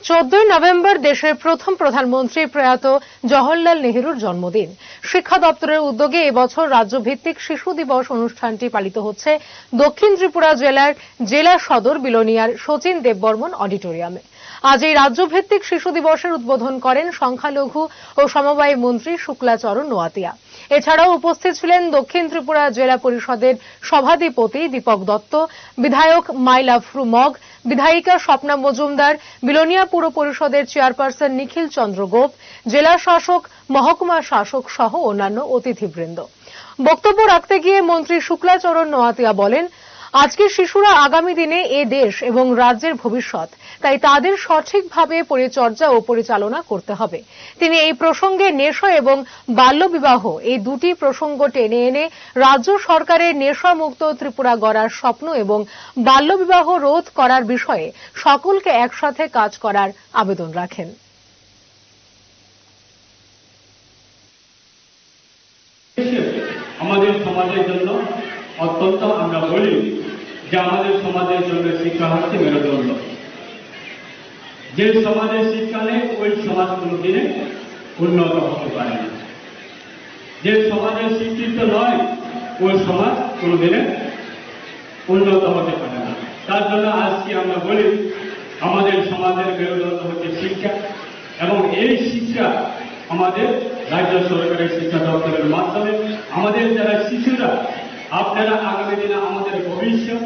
14 November দেশের প্রথম প্রধানমন্ত্রী প্রয়াত জওহরলাল নেহরুর জন্মদিন। শিক্ষা দপ্তরের উদ্যোগে এবছর রাজ্যভিত্তিক শিশু দিবস অনুষ্ঠানটি পালিত হচ্ছে দক্ষিণ ত্রিপুরা জেলার জেলা সদর বিলোনিয়ার শচীন দেববর্মন অডিটোরিয়ামে। আজ এই রাজ্যভিত্তিক শিশু দিবসের উদ্বোধন করেন সংখ্যালঘু ও সমবায় মন্ত্রী শুক্লাচরণ নোয়াতিয়া। এছাড়াও উপস্থিত ছিলেন দক্ষিণ ত্রিপুরা জেলা পরিষদের সভাধিপতি দীপক দত্ত, বিধায়ক মাইলাফরু মগ, বিধায়িকা স্বপ্না মজুমদার, বিলোনিয়া পুর পরিষদের চেয়ারপারসন নিখিল চন্দ্র গোপ, জেলা শাসক, মহকুমা শাসক সহ অন্যান্য অতিথিবৃন্দ। বক্তব্য রাখতে গিয়ে মন্ত্রী শুক্লাচরণ নোয়াতিয়া বলেন, আজকের শিশুরা আগামী দিনে এ দেশ এবং রাজ্যের ভবিষ্যৎ, তাই তাদের সঠিকভাবে পরিচর্যা ও পরিচালনা করতে হবে। তিনি এই প্রসঙ্গে নেশা এবং বাল্যবিবাহ এই দুটি প্রসঙ্গ টেনে এনে রাজ্য সরকারের নেশামুক্ত ত্রিপুরা গড়ার স্বপ্ন এবং বাল্যবিবাহ রোধ করার বিষয়ে সকলকে একসাথে কাজ করার আবেদন রাখেন। আমাদের সমাজের জন্য অত্যন্ত আমরা বলি যে আমাদের সমাজের জন্য শিক্ষা হচ্ছে মেরুদণ্ড। যে সমাজের শিক্ষা নেই ওই সমাজ কোনোদিনে উন্নত হতে পারে না। যে সমাজের শিক্ষিত নয় ওই সমাজ কোনোদিনে উন্নত হতে পারে না। তার জন্য আজকে আমরা বলি আমাদের সমাজের মেরুদণ্ড হচ্ছে শিক্ষা, এবং এই শিক্ষা আমাদের রাজ্য সরকারের শিক্ষা দপ্তরের মাধ্যমে আমাদের যারা শিশুরা, আপনারা আগামী দিনে আমাদের ভবিষ্যৎ।